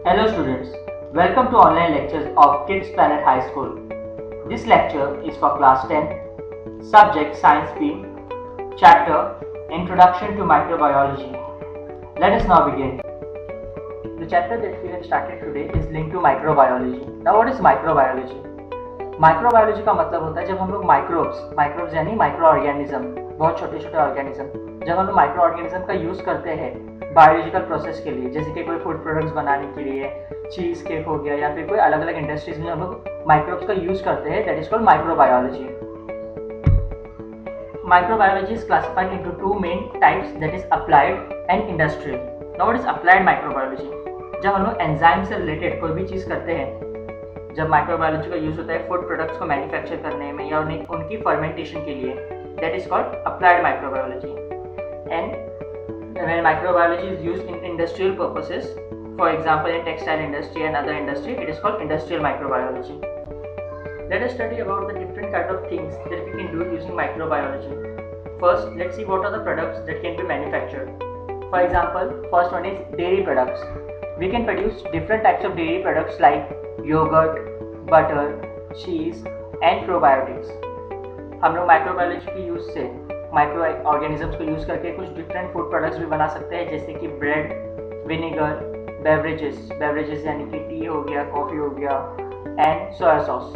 Hello students, welcome to online lectures of Kids Planet High School. This lecture is for class 10, subject Science Stream, chapter Introduction to Microbiology. Let us now begin. The chapter that we have started today is linked to microbiology. Now what is microbiology? Microbiology का मतलब होता है जब हम लोग microbes यानी micro organism, बहुत छोटे छोटे ऑर्गेनिज्म, जब हम लोग माइक्रो ऑर्गेनिज्म का यूज करते हैं बायोलॉजिकल प्रोसेस के लिए, जैसे कि कोई फूड प्रोडक्ट्स बनाने के लिए, चीज केक हो गया या फिर कोई अलग अलग इंडस्ट्रीज में हम लोग माइक्रोब्स का यूज करते हैं, that is called microbiology. Microbiology is classified into two main types, that is applied and industrial. Now what is applied microbiology? जब हम लोग एंजाइम से रिलेटेड कोई भी चीज करते हैं, जब माइक्रोबायोलॉजी का यूज होता है फूड प्रोडक्ट्स को मैन्युफैक्चर करने में या उनकी फर्मेंटेशन के लिए, that is called applied microbiology. And when microbiology is used in industrial purposes, for example in textile industry and other industry, it is called industrial microbiology. Let us study about the different kind of things that we can do using microbiology. First, let's see what are the products that can be manufactured. For example, first one is dairy products. We can produce different types of dairy products like yogurt, butter, cheese and probiotics. हम लोग microbiology के use से micro organisms को use करके कुछ different food products भी बना सकते हैं, जैसे कि ब्रेड, विनेगर, बेवरेजेस यानी कि टी हो गया, कॉफी हो गया and soya sauce.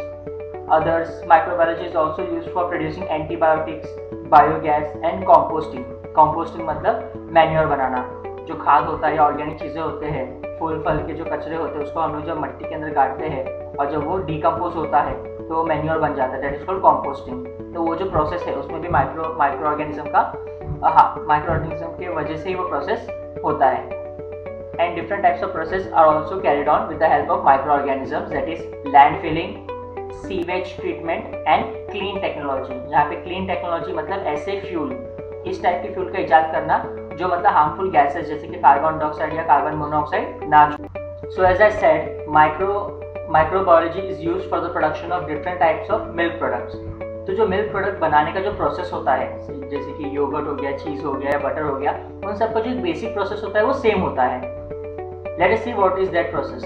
Others microbiology is also use for producing antibiotics, biogas and composting मतलब मैन्योर बनाना. जो खाद होता है या ऑर्गेनिक चीज़ें होते हैं, फूल फल के जो कचरे होते हैं, उसको हम लोग जब मिट्टी के अंदर गाड़ते हैं और जब वो डिकम्पोज होता है तो वो मैन्योर बन जाता है, दैट इज कॉल्ड कॉम्पोस्टिंग. तो वो जो प्रोसेस है उसमें भी माइक्रो ऑर्गेनिज्म के वजह से ही वो प्रोसेस होता है. And different types of process are also carried on with the help of micro organisms, that is land filling, sewage treatment and clean technology. यहाँ पे क्लीन टेक्नोलॉजी मतलब ऐसे फ्यूल, इस टाइप के फ्यूल का इजाद करना जो मतलब हार्मफुल गैसेस जैसे कि कार्बन डाइऑक्साइड या कार्बन मोनोऑक्साइड ना. So as I said, microbiology is used for the production of different types of milk products. तो जो मिल्क प्रोडक्ट बनाने का जो प्रोसेस होता है, जैसे कि योगर्ट हो गया, चीज हो गया या बटर हो गया, उन सबका जो बेसिक प्रोसेस होता है वो सेम होता है. Let us see what is that process.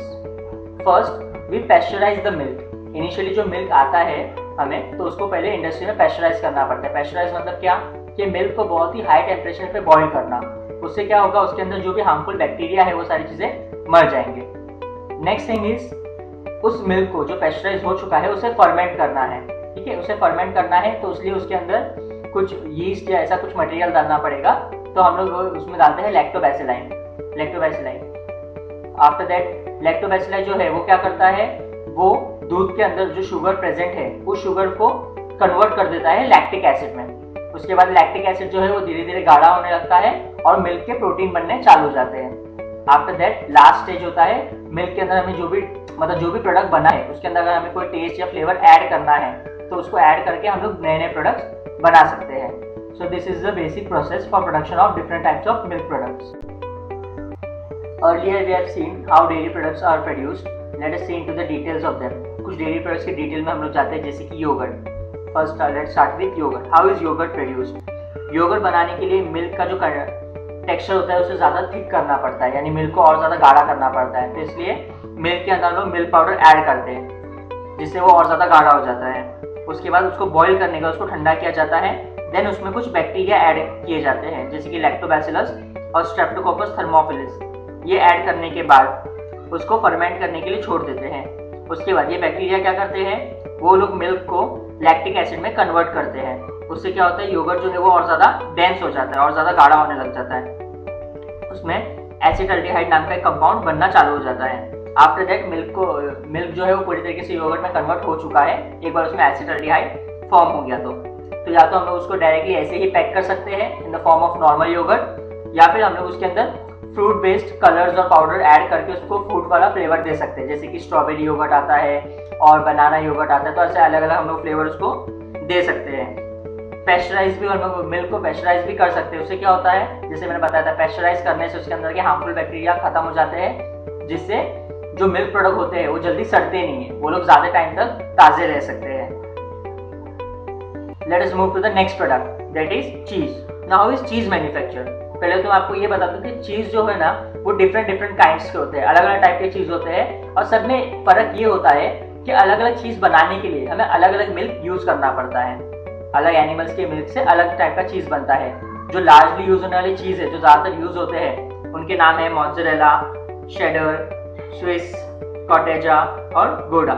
First we pasteurise the milk. Initially जो मिल्क आता है हमें, तो उसको पहले इंडस्ट्री में पैस्चराइज करना पड़ता है. पैस्चराइज मतलब क्या, कि मिल्क को बहुत ही हाई टेम्परेचर पे बॉईल करना. उससे क्या होगा, उसके अंदर जो भी हार्मफुल बैक्टीरिया है वो सारी चीजें मर जाएंगे. नेक्स्ट थिंग इज, उस मिल्क को जो पैस्चराइज हो चुका है उसे फर्मेंट करना है. ठीक है, उसे फर्मेंट करना है तो इसलिए उसके अंदर कुछ यीस्ट या ऐसा कुछ मटेरियल डालना पड़ेगा. तो हम लोग उसमें डालते हैं लैक्टोबैसिलाइन. आफ्टर दैट लैक्टोबैसिलाई जो है वो क्या करता है, वो दूध के अंदर जो शुगर प्रेजेंट है उस शुगर को कन्वर्ट कर देता है लैक्टिक एसिड में. उसके बाद लैक्टिक एसिड जो है वो धीरे धीरे गाढ़ा होने लगता है और मिल्क के प्रोटीन बनने चालू हो जाते हैं. आफ्टर दैट लास्ट स्टेज होता है, मिल्क के अंदर हमें जो भी प्रोडक्ट बना है उसके अंदर अगर हमें कोई टेस्ट या फ्लेवर ऐड करना है तो उसको ऐड करके हम लोग नए नए प्रोडक्ट्स बना सकते हैं. So this is the basic process for production of different types of milk products. Earlier we have seen how dairy products are produced. Let us see into the details of them. कुछ dairy products के detail में हम लोग जाते हैं, जैसे कि yogurt. First let's start with yogurt. How is yogurt produced. Yogurt बनाने के लिए मिल्क का जो टेक्सचर होता है उसे ज़्यादा थिक करना पड़ता है, यानी मिल्क को और ज़्यादा गाढ़ा करना पड़ता है. तो इसलिए मिल्क के अंदर लोग मिल्क पाउडर ऐड करते हैं जिससे वो और ज़्यादा गाढ़ा हो जाता है. उसके बाद उसको बॉईल करने का, उसको ठंडा किया जाता है. देन उसमें कुछ बैक्टीरिया ऐड किए जाते हैं, जैसे कि लैक्टोबैसिलस और स्ट्रेप्टोकोकस थर्मोफिलस. ये ऐड करने के बाद उसको फर्मेंट करने के लिए छोड़ देते हैं. उसके बाद ये बैक्टीरिया क्या करते हैं, वो लोग मिल्क को लैक्टिक एसिड में कन्वर्ट करते हैं. उससे क्या होता है, योगर्ट जो है वो और ज़्यादा डेंस हो जाता है और ज़्यादा गाढ़ा होने लग जाता है. उसमें एसिटाल्डिहाइड नाम का एक कंपाउंड बनना चालू हो जाता है. आफ्टर दैट मिल्क जो है वो पूरी तरीके से योगर्ट में कन्वर्ट हो चुका है. एक बार उसमें एसिटाल्डिहाइड फॉर्म हो गया तो या तो हम लोग उसको डायरेक्टली ऐसे ही पैक कर सकते हैं in the form of normal yogurt, या फिर हम लोग उसके अंदर फ्रूट बेस्ड कलर्स और पाउडर ऐड करके उसको फ्रूट वाला फ्लेवर दे सकते हैं, जैसे कि स्ट्रॉबेरी योगर्ट आता है और बनाना योगर्ट आता है. तो ऐसे अलग अलग हम लोग फ्लेवर उसको दे सकते हैं. पैस्चराइज भी हम लोग मिल्क को पैस्चराइज भी कर सकते हैं. उससे क्या होता है, जैसे मैंने बताया था, पैस्चराइज करने से उसके अंदर के हार्मफुल बैक्टीरिया खत्म हो जाते हैं, जिससे जो मिल्क प्रोडक्ट होते हैं वो जल्दी सड़ते नहीं है, वो लोग ज्यादा टाइम तक ताजे रह सकते हैं. Let us move to the next product, that is cheese. Now how is cheese manufacture. पहले तो मैं आपको ये बता दूं कि चीज़ जो है ना वो डिफरेंट डिफरेंट काइंड्स के होते हैं, अलग अलग टाइप के चीज़ होते हैं, और सब में फ़र्क ये होता है कि अलग अलग चीज़ बनाने के लिए हमें अलग अलग मिल्क यूज़ करना पड़ता है। अलग एनिमल्स के मिल्क से अलग टाइप का चीज़ बनता है। जो लार्जली यूज़ होने वाली चीज़ है, जो ज़्यादातर यूज़ होते हैं, उनके नाम है मोज़रेला, शेडर, स्विस, कॉटेजा और गोडा।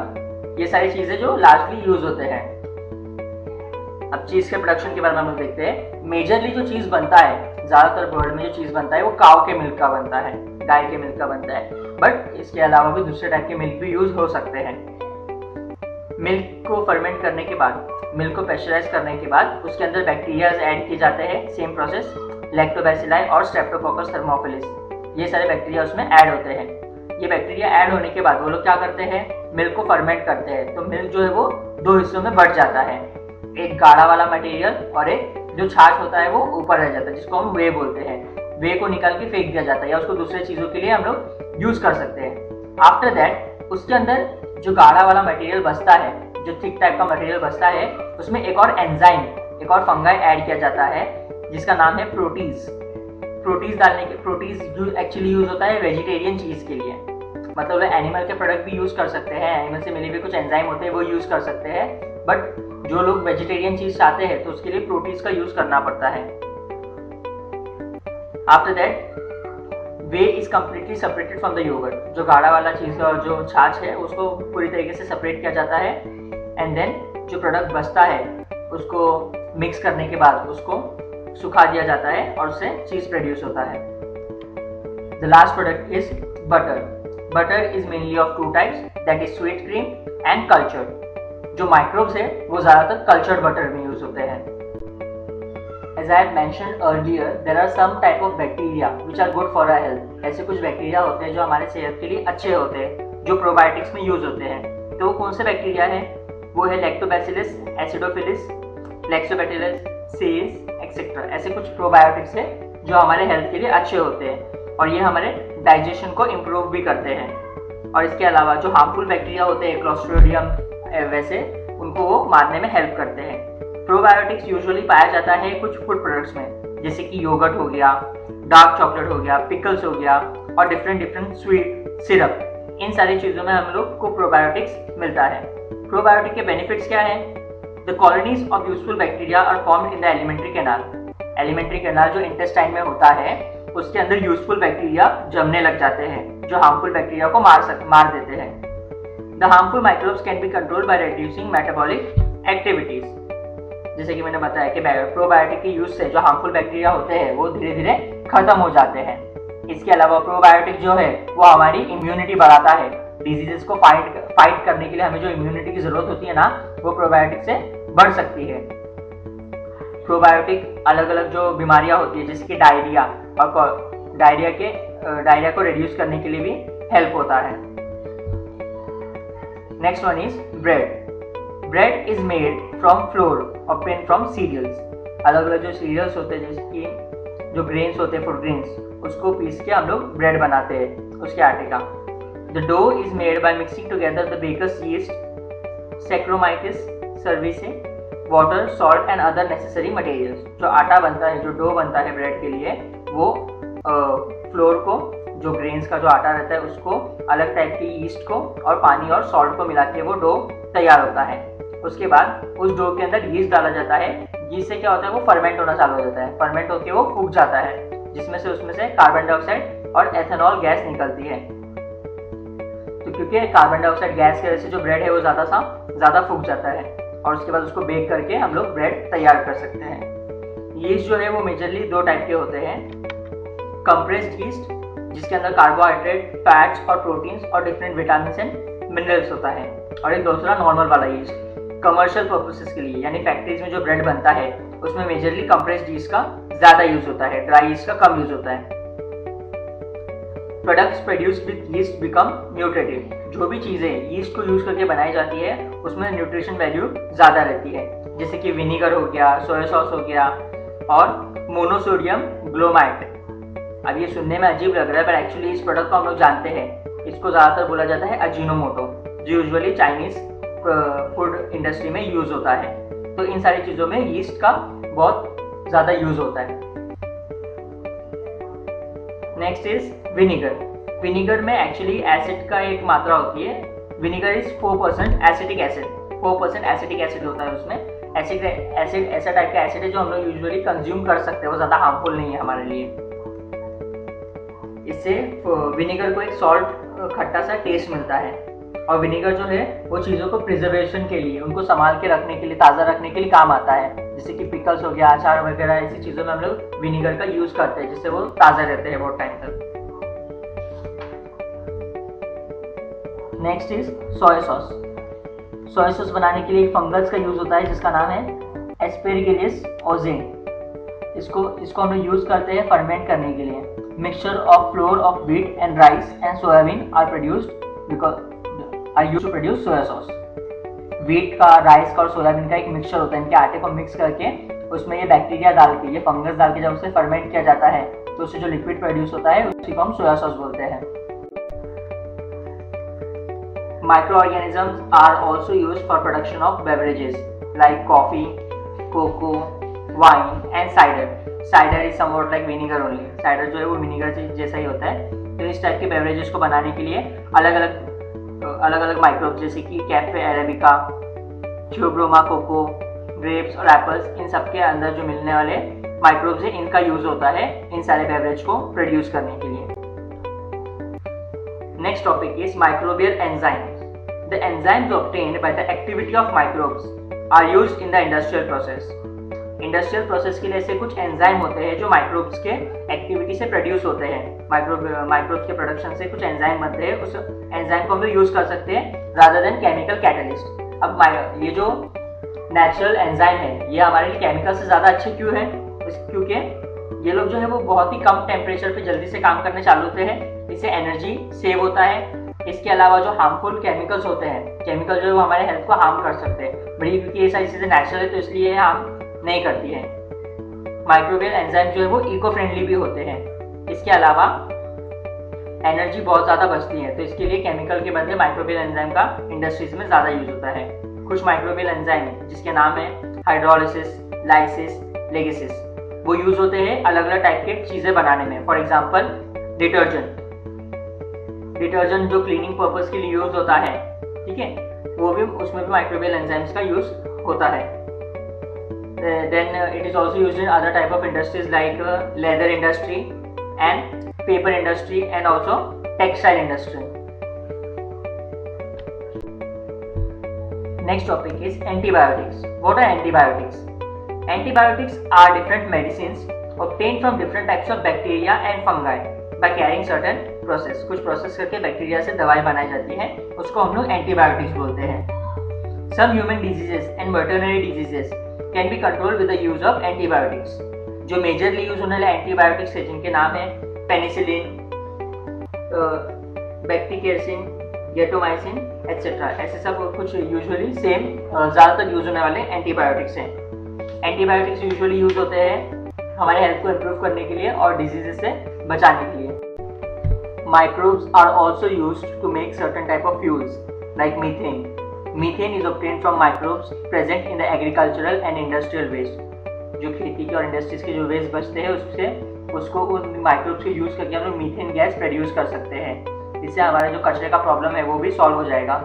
ये सारी चीज़ें जो लार्जली यूज़ होते हैं। अब चीज़ के प्रोडक्शन के बारे में हम लोग देखते हैं। मेजरली जो चीज़ बनता है, ज़्यादातर वर्ल्ड में जो चीज़ बनता है वो काऊ के मिल्क का बनता है, गाय के मिल्क का बनता है, बट इसके अलावा भी दूसरे टाइप के मिल्क भी यूज़ हो सकते हैं। मिल्क को फर्मेंट करने के बाद, मिल्क को प्रेशराइज करने के बाद उसके अंदर बैक्टीरियाज ऐड किए जाते हैं। सेम प्रोसेस, लैक्टोबैसिलाई और स्ट्रेप्टोकोकस थर्मोफिलिस, ये सारे बैक्टीरिया उसमें ऐड होते हैं। ये बैक्टीरिया ऐड होने के बाद वो लोग क्या करते हैं, मिल्क को फर्मेंट करते हैं। तो मिल्क जो है वो दो हिस्सों में बढ़ जाता है, एक गाढ़ा वाला मटेरियल और एक जो छाछ होता है वो ऊपर रह जाता है, जिसको हम वे बोलते हैं। वे को निकाल के फेंक दिया जाता है या उसको दूसरे चीज़ों के लिए हम लोग यूज़ कर सकते हैं। आफ्टर दैट उसके अंदर जो गाढ़ा वाला मटेरियल बचता है, जो थिक टाइप का मटेरियल बचता है, उसमें एक और एंजाइम, एक और फंगाई ऐड किया जाता है जिसका नाम है प्रोटीज। प्रोटीज डालने के, प्रोटीज एक्चुअली यूज होता है वेजिटेरियन चीज़ के लिए, मतलब एनिमल के प्रोडक्ट भी यूज़ कर सकते हैं, एनिमल से मिले हुए कुछ एंजाइम होते हैं वो यूज़ कर सकते हैं, बट जो लोग वेजिटेरियन चीज़ चाहते हैं तो उसके लिए प्रोटीज का यूज़ करना पड़ता है। After that whey is completely separated from the yogurt. जो गाढ़ा वाला चीज़ और जो छाछ है उसको पूरी तरीके से सेपरेट किया जाता है, एंड देन जो प्रोडक्ट बचता है उसको मिक्स करने के बाद उसको सुखा दिया जाता है और उससे चीज़ प्रोड्यूस होता है। The last product is butter. Butter is mainly of two types, that is sweet cream and cultured. जो माइक्रोब्स है वो ज़्यादातर कल्चर्ड बटर में यूज होते हैं। As I had mentioned earlier, there are some type of bacteria which are good for our health. ऐसे कुछ bacteria होते हैं जो हमारे सेहत के लिए अच्छे होते हैं, जो प्रोबायोटिक्स में यूज होते हैं। तो वो कौन से बैक्टीरिया हैं? वो है लैक्टोबैसिलस, एसिडोफिलिस, लैक्टोबैसिलस, सेल्स एक्सेट्रा। ऐसे कुछ प्रोबायोटिक्स है जो हमारे हेल्थ के लिए अच्छे होते हैं और ये हमारे डाइजेशन को इम्प्रूव भी करते हैं। और इसके अलावा जो हार्मफुल बैक्टीरिया होते हैं, क्लोस्ट्रिडियम वैसे, उनको वो मारने में हेल्प करते हैं। प्रोबायोटिक्स यूजुअली पाया जाता है कुछ फूड प्रोडक्ट्स में, जैसे कि योगर्ट हो गया, डार्क चॉकलेट हो गया, पिकल्स हो गया और डिफरेंट स्वीट सिरप। इन सारी चीज़ों में हम लोग को प्रोबायोटिक्स मिलता है। प्रोबायोटिक के बेनिफिट्स क्या हैं? The colonies of useful bacteria are formed in the alimentary canal. Alimentary canal जो इंटेस्टाइन में होता है उसके अंदर यूजफुल बैक्टीरिया जमने लग जाते हैं जो हार्मफुल बैक्टीरिया को मार देते हैं। The harmful microbes can be controlled by reducing metabolic activities. जैसे कि मैंने बताया कि प्रोबायोटिक के यूज से जो हार्मफुल बैक्टीरिया होते हैं वो धीरे धीरे खत्म हो जाते हैं। इसके अलावा प्रोबायोटिक जो है वो हमारी इम्यूनिटी बढ़ाता है। डिजीजेस को फाइट करने के लिए हमें जो इम्यूनिटी की जरूरत होती है ना, वो प्रोबायोटिक से बढ़ सकती है। प्रोबायोटिक अलग अलग जो बीमारियां होती है जैसे कि डायरिया, और डायरिया को रिड्यूस करने के लिए भी हेल्प होता है। Next one is bread. Bread is made from flour obtain from cereals. अलग अलग जो सीरियल्स होते हैं जैसे कि जो ग्रेन्स होते हैं, फूड ग्रेन्स, उसको पीस के हम लोग ब्रेड बनाते हैं उसके आटे का। The dough is made by mixing together the baker's yeast, Saccharomyces cerevisiae, water, salt and other necessary materials. जो आटा बनता है, जो डो बनता है ब्रेड के लिए, वो फ्लोर को, जो ग्रेन्स का जो आटा रहता है उसको, अलग टाइप की यीस्ट को और पानी और सॉल्ट को मिला के वो डो तैयार होता है। उसके बाद उस डो के अंदर यीस्ट डाला जाता है। यीस्ट से क्या होता है, वो फर्मेंट होना चालू हो जाता है। फर्मेंट होकर वो फूक जाता है, जिसमें से उसमें से कार्बन डाइऑक्साइड और एथेनॉल गैस निकलती है। तो क्योंकि कार्बन डाइऑक्साइड गैस की वजह से जो ब्रेड है वो ज़्यादा फूक जाता है और उसके बाद उसको बेक करके हम लोग ब्रेड तैयार कर सकते हैं। यीस्ट जो है वो मेजरली दो टाइप के होते हैं। कंप्रेस्ड यीस्ट, जिसके अंदर कार्बोहाइड्रेट, फैट्स और प्रोटीन्स और डिफरेंट विटामिन एंड मिनरल्स होता है, और एक दूसरा नॉर्मल वाला यीस्ट कमर्शियल पर्पसेस के लिए, यानी फैक्ट्रीज में जो ब्रेड बनता है उसमें मेजरली कंप्रेस्ड यीस्ट का ज़्यादा यूज होता है, ड्राई यीस्ट का कम यूज होता है। Products produced with yeast become nutritive. जो भी चीज़ें यीस्ट को यूज करके बनाई जाती है उसमें न्यूट्रिशन वैल्यू ज़्यादा रहती है, जैसे कि विनीगर हो गया, सोया सॉस हो गया और मोनोसोडियम ग्लोमाइट। अब ये सुनने में अजीब लग रहा है पर एक्चुअली इस प्रोडक्ट को हम लोग जानते हैं। इसको ज़्यादातर बोला जाता है अजीनोमोटो, जो यूजुअली चाइनीज़ फूड इंडस्ट्री में यूज़ होता है। तो इन सारी चीज़ों में यीस्ट का बहुत ज़्यादा यूज़ होता है। Next is vinegar. विनीगर में एक्चुअली एसिड का एक मात्रा होती है। Vinegar is 4% acetic acid, 4% acetic acid होता है उसमें। एसिड ऐसा टाइप का एसिड है जो हम लोग यूजुअली कंज्यूम कर सकते हैं, वो ज़्यादा हार्मफुल नहीं है हमारे लिए। इससे विनेगर को एक सॉल्ट खट्टा सा टेस्ट मिलता है। और विनेगर जो है वो चीज़ों को प्रिजर्वेशन के लिए, उनको संभाल के रखने के लिए, ताज़ा रखने के लिए काम आता है। जैसे कि पिकल्स हो गया, अचार वगैरह, ऐसी चीज़ों में हम लोग विनेगर का यूज़ करते हैं जिससे वो ताज़ा रहते हैं बहुत टाइम तक। Next is soya sauce. Soya sauce बनाने के लिए एक फंगस का यूज़ होता है जिसका नाम है एस्पेरगिलिस ओज़ेन। इसको हम लोग यूज़ करते हैं फर्मेंट करने के लिए। Mixture of flour of wheat and rice and soybean are used to produce soya sauce. Wheat का, राइस का और सोयाबीन का एक मिक्सचर होता है। इनके आटे को मिक्स करके उसमें ये बैक्टीरिया डाल के, ये फंगस डाल के जब उसे फर्मेंट किया जाता है तो उससे जो लिक्विड प्रोड्यूस होता है उसी को हम सोया सॉस बोलते हैं। Microorganisms are also used for production of beverages like coffee, cocoa, wine and cider. Cider is somewhat like vinegar only. Cider जो है वो विनेगर जैसा ही होता है। तो इस टाइप के बेवरेजेस को बनाने के लिए अलग अलग माइक्रोब्स जैसे कि cafe arabica, theobroma cocoa, grapes और एप्पल्स, इन सब के अंदर जो मिलने वाले माइक्रोब्स हैं इनका यूज होता है इन सारे बेवरेज को प्रोड्यूस करने के लिए। Next topic is microbial enzymes. The enzymes obtained by the activity of microbes are used in the industrial process. Industrial process के लिए ऐसे कुछ एंजाइम होते हैं जो माइक्रोब्स के एक्टिविटी से प्रोड्यूस होते हैं। माइक्रोब्स के प्रोडक्शन से कुछ एंजाइम बनते हैं, उस एंजाइम को हम लोग यूज कर सकते हैं रादर देन केमिकल कैटलिस्ट। अब ये जो नेचुरल एंजाइम है ये हमारे लिए केमिकल से ज़्यादा अच्छे क्यों है? क्योंकि ये लोग जो है वो बहुत ही कम टेम्परेचर पे जल्दी से काम करने चालू होते हैं, इससे एनर्जी सेव होता है। इसके अलावा जो हार्मफुल केमिकल्स होते हैं, केमिकल जो है वो हमारे हेल्थ को हार्म कर सकते हैं, बट क्योंकि ये सारी चीज़ें नेचुरल है तो इसलिए हार्म नहीं करती है। माइक्रोबियल एंजाइम जो है वो इको फ्रेंडली भी होते हैं। इसके अलावा एनर्जी बहुत ज़्यादा बचती है, तो इसके लिए केमिकल के बदले माइक्रोबियल एंजाइम का इंडस्ट्रीज में ज़्यादा यूज होता है। कुछ माइक्रोबियल एंजाइम जिसके नाम है हाइड्रोलिसिस, लाइसिस, लेगेसिस, वो यूज होते हैं अलग अलग टाइप के चीज़ें बनाने में। फॉर एग्जाम्पल डिटर्जेंट जो क्लीनिंग पर्पज के लिए यूज होता है, ठीक है, वो भी उसमें भी माइक्रोबियल एंजाइम्स का यूज होता है। Then it is also used in other type of industries like leather industry and paper industry and also textile industry. Next topic is antibiotics. What are antibiotics? Antibiotics are different medicines obtained from different types of bacteria and fungi by carrying certain process. कुछ process करके bacteria से दवाई बनाई जाती है, उसको हम लोग एंटीबायोटिक्स बोलते हैं। Some human diseases and veterinary diseases can be controlled with the use of antibiotics. जो मेजरली यूज होने वाले एंटीबायोटिक्स है जिनके नाम है पेनिसिलिन, बैक्टीरियासिन, गेटोमाइसिन एटसेट्रा, ऐसे सब कुछ यूजुअली सेम ज़्यादातर यूज होने वाले एंटीबायोटिक्स हैं। एंटीबायोटिक्स यूजुअली यूज होते हैं हमारे हेल्थ को इम्प्रूव करने के लिए और डिजीजेस से बचाने के लिए। Microbes are also used to make certain type of fuels like methane. Methane is obtained from microbes present in the agricultural and industrial waste. जो खेती के और इंडस्ट्रीज के जो वेस्ट बचते हैं उसको उन माइक्रोब्स को यूज करके हम लोग मीथेन गैस प्रोड्यूस कर सकते हैं। इससे हमारा जो कचरे का प्रॉब्लम है वो भी सॉल्व हो जाएगा।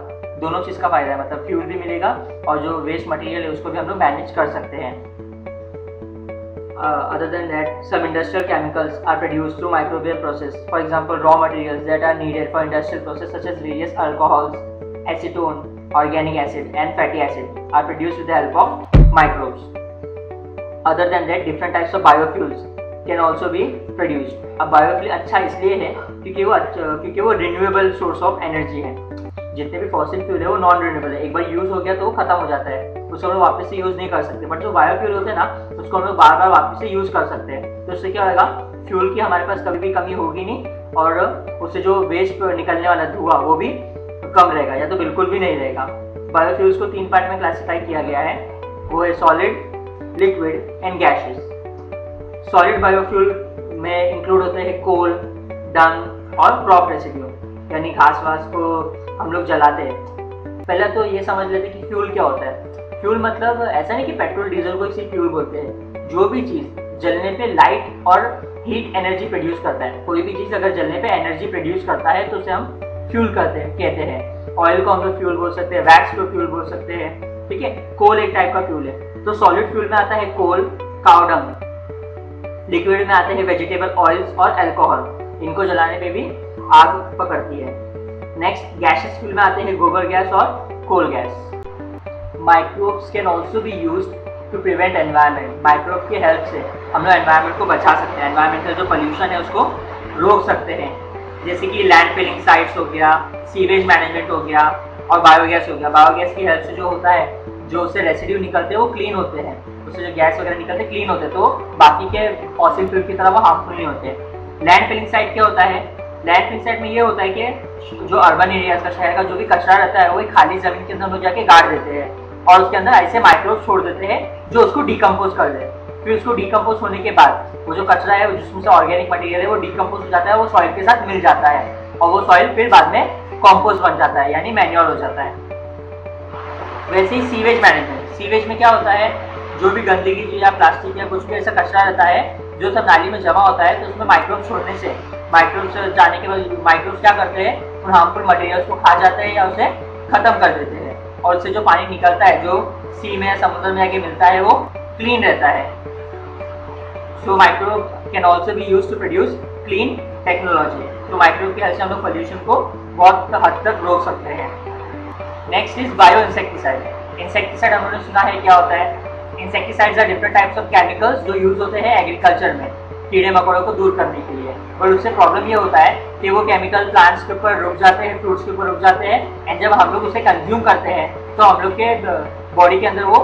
दोनों चीज़ का फायदा है, मतलब फ्यूल भी मिलेगा और जो वेस्ट मटेरियल है उसको भी हम लोग मैनेज कर सकते हैं। Other than that, some industrial chemicals are produced through microbial process. For example, raw materials that are needed for industrial process such as various alcohols, acetone, organic acid and fatty acid are produced with the help of microbes. Other than that, different types of biofuels can also be produced. अब biofuel अच्छा इसलिए है क्योंकि वो renewable source of energy है। जितने भी fossil fuel है वो नॉन रिन्यूएबल है, एक बार यूज हो गया तो वो खत्म हो जाता है, उसको हम लोग वापस से यूज नहीं कर सकते। बट जो बायोफ्यूल होते हैं ना उसको हम लोग बार बार वापस से यूज कर सकते हैं। तो उससे क्या होगा, फ्यूल की हमारे पास कभी भी कमी होगी नहीं और उससे जो वेस्ट निकलने वाला धुआं वो भी कम रहेगा या तो बिल्कुल भी नहीं रहेगा। बायोफ्यूल्स को 3 पार्ट में क्लासिफाई किया गया है, वो है solid, liquid and gases. Solid biofuel में इंक्लूड होते हैं कोल, डंग और क्रॉप रेसिड्यू, यानी घास वास को हम लोग जलाते हैं। पहले तो ये समझ लेते हैं कि फ्यूल क्या होता है। फ्यूल मतलब ऐसा नहीं कि पेट्रोल डीजल को इसी फ्यूल बोलते हैं। जो भी चीज़ जलने पे लाइट और हीट एनर्जी प्रोड्यूस करता है। कोई भी चीज अगर जलने पे एनर्जी प्रोड्यूस करता है तो उसे हम फ्यूल कहते हैं। ऑयल को हम लोग फ्यूल बोल सकते हैं, वैक्स को फ्यूल बोल सकते हैं, ठीक है। कोल एक टाइप का फ्यूल है। तो सॉलिड फ्यूल में आता है कोल, काउ डंग। लिक्विड में आते हैं वेजिटेबल ऑयल्स और अल्कोहल। इनको जलाने पे भी आग पकड़ती है। नेक्स्ट गैसेस फ्यूल में आते हैं गोबर गैस और coal gas. Microbes can also be used to prevent environment. Microbe की हेल्प से हम लोग एनवायरनमेंट को बचा सकते हैं। एनवायरमेंटल जो पोल्यूशन है उसको रोक सकते हैं, जैसे कि लैंड फिलिंग साइट्स हो गया, सीवेज मैनेजमेंट हो गया और बायोगैस हो गया। बायोगैस की हेल्प से जो होता है, जो उससे रेसिड्यू निकलते हैं वो क्लीन होते हैं, उससे जो गैस वगैरह निकलते हैं क्लीन होते हैं, तो बाकी के फॉसिल फ्यूल की तरह वो हार्मफुल नहीं होते। लैंड फिलिंग साइट क्या होता है? लैंड फिलिंग साइट में ये होता है कि जो अर्बन एरियाज का, शहर का जो भी कचरा रहता है वो एक खाली जमीन के अंदर हम लोग जाके गाड़ देते हैं और उसके अंदर ऐसे माइक्रोब छोड़ देते हैं जो उसको डिकम्पोज कर दे। फिर उसको डिकम्पोज होने के बाद वो जो कचरा है जिसमें से ऑर्गेनिक मटेरियल है वो डिकम्पोज हो जाता है, वो सॉइल के साथ मिल जाता है और वो सॉइल फिर बाद में कॉम्पोस्ट बन जाता है, यानी मैन्योर हो जाता है। वैसे ही सीवेज मैनेजमेंट, सीवेज में क्या होता है, जो भी गंदगी या प्लास्टिक या कुछ भी ऐसा कचरा रहता है जो सब नाली में जमा होता है, तो उसमें माइक्रोब छोड़ने से, माइक्रोब जाने के बाद माइक्रोब क्या करते हैं, उन हार्मफुल मटेरियल्स को खा जाते हैं या उसे खत्म कर देते हैं और उससे जो पानी निकलता है, जो सी में या समुद्र में आके मिलता है, वो क्लीन रहता है। So microbe can also be use to produce clean technology. तो माइक्रोब की हेल्प से हम लोग पोल्यूशन को बहुत हद तक रोक सकते हैं। Next is bio insecticide. Insecticide हम लोगों ने सुना है क्या होता है। Insecticides are different types of chemicals जो यूज होते हैं एग्रीकल्चर में कीड़े मकोड़ों को दूर करने के लिए। और उससे प्रॉब्लम ये होता है कि वो केमिकल प्लांट्स के ऊपर रुक जाते हैं, फ्रूट्स के ऊपर रुक जाते हैं, एंड जब हम लोग उसे कंज्यूम करते हैं तो हम लोग के बॉडी के अंदर वो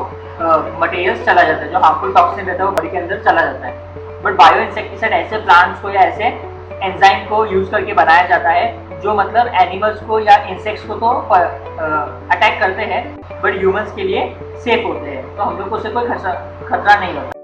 मटेरियल्स चला जाता है, जो हार्मफुल टॉक्सिन रहता है वो बॉडी के अंदर चला जाता है। बट बायो इंसेक्टिसाइड ऐसे प्लांट्स को या ऐसे एंजाइम को यूज करके बनाया जाता है जो मतलब एनिमल्स को या इंसेक्ट्स को तो अटैक करते हैं बट ह्यूमंस के लिए सेफ होते हैं, तो हम लोग को उससे कोई खतरा नहीं होता।